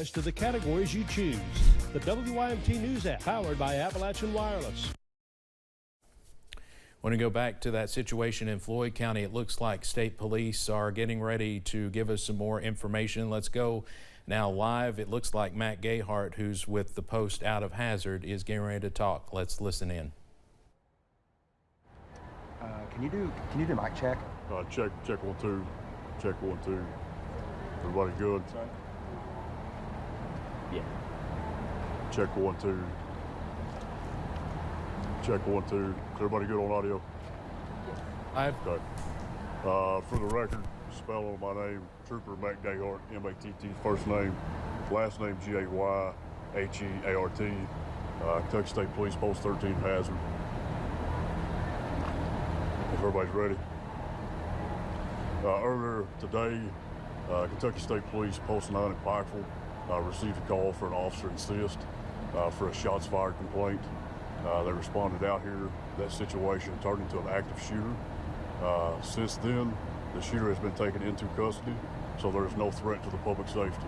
to the categories you choose. The WYMT News app, powered by Appalachian Wireless. When we go back to that situation in Floyd County, it looks like state police are getting ready to give us some more information. Let's go now live. It looks like Matt Gayhart, who's with the Post out of Hazard, is getting ready to talk. Let's listen in. Can you do mic check? Check 1 2. Check 1 2. Everybody good? Yeah. Check 1 2. Check 1 2. Is everybody good on audio? Okay. For the record, spelling my name, Trooper Matt Gayhart, M-A-T-T, first name, last name G-A-Y-H-E-A-R-T, Kentucky State Police, Post 13 Hazard. If everybody's ready. Earlier today, Kentucky State Police, Post 9 in Pikeville, received a call for an officer assist for a shots fired complaint. They responded out here. That situation turned into an active shooter. Since then, the shooter has been taken into custody, so there is no threat to the public safety.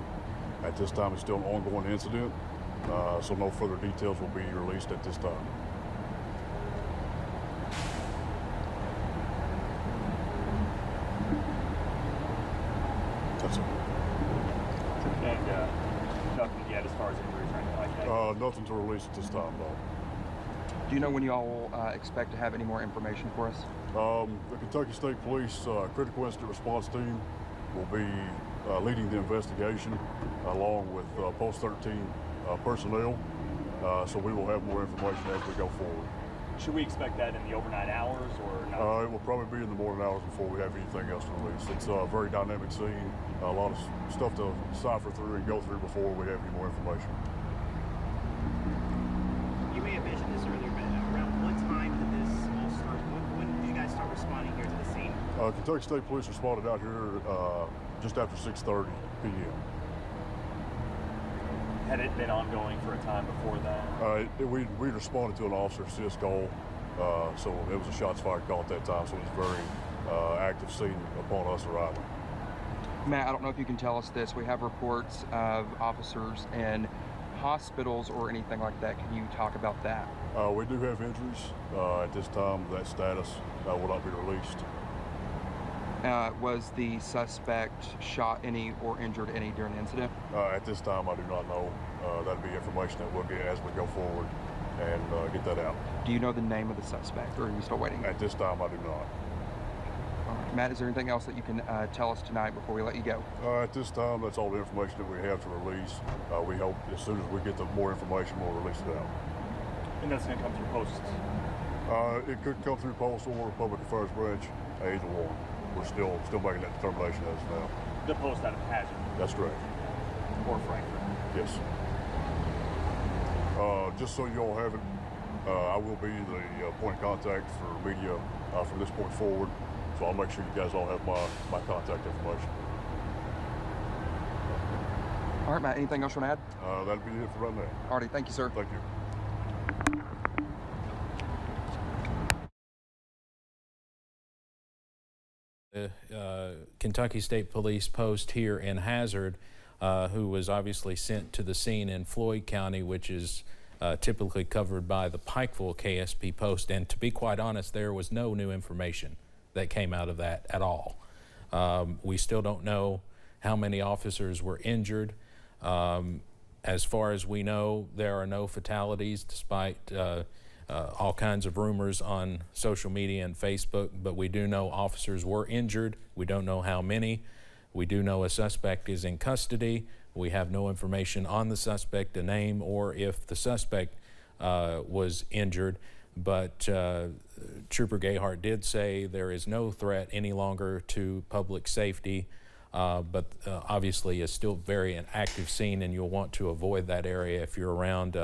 At this time, it's still an ongoing incident, so no further details will be released at this time. That's it. And nothing yet as far as injuries or anything like that? Nothing to release at this time, though. Do you know when you all expect to have any more information for us? The Kentucky State Police Critical Incident Response Team will be leading the investigation along with Post 13 personnel, so we will have more information as we go forward. Should we expect that in the overnight hours or not? It will probably be in the morning hours before we have anything else to release. It's a very dynamic scene, a lot of stuff to cipher through and go through before we have any more information. You may have mentioned this earlier, but around what time did this all start? When did you guys start responding here to the scene? Kentucky State Police responded out here just after 6:30 p.m. Had it been ongoing for a time before that? We responded to an officer assist call, so it was a shots fired call at that time, so it was a very active scene upon us arriving. Matt, I don't know if you can tell us this. We have reports of officers in hospitals or anything like that. Can you talk about that? We do have injuries. At this time, that status will not be released. Was the suspect shot any or injured any during the incident? At this time, I do not know. That'll be information that we'll get as we go forward and get that out. Do you know the name of the suspect, or are you still waiting? At this time, I do not. All right. Matt, is there anything else that you can tell us tonight before we let you go? At this time, that's all the information that we have to release. We hope as soon as we get the more information, we'll release it out. And that's going to come through posts? It could come through Post or Public Affairs Branch, either one. We're still making that determination as of now. The Post out of Hazard? That's correct. Or Frankfort? Yes. Just so you all have it, I will be the point of contact for media from this point forward. So I'll make sure you guys all have my contact information. All right, Matt, anything else you want to add? That'll be it for right now. All right, thank you, sir. Thank you. Kentucky State Police post here in Hazard, who was obviously sent to the scene in Floyd County, which is typically covered by the Pikeville KSP post. And to be quite honest, there was no new information that came out of that at all. We still don't know how many officers were injured. As far as we know, there are no fatalities despite all kinds of rumors on social media and Facebook, but we do know officers were injured. We don't know how many. We do know a suspect is in custody. We have no information on the suspect, a name, or if the suspect was injured. But Trooper Gayhart did say there is no threat any longer to public safety, but obviously it's still very an active scene, and you'll want to avoid that area if you're around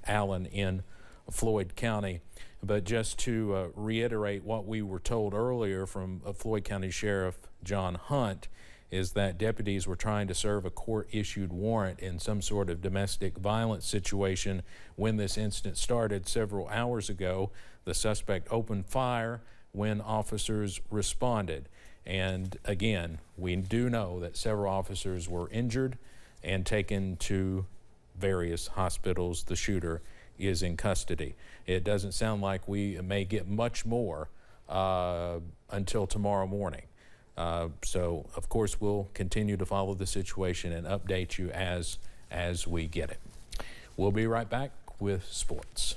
Allen in Floyd County. But just to reiterate what we were told earlier from Floyd County Sheriff John Hunt, is that deputies were trying to serve a court-issued warrant in some sort of domestic violence situation when this incident started several hours ago. The suspect opened fire when officers responded. And again, we do know that several officers were injured. and taken to various hospitals. The shooter is in custody. It doesn't sound like we may get much more until tomorrow morning. So, of course, we'll continue to follow the situation and update you as we get it. We'll be right back with sports.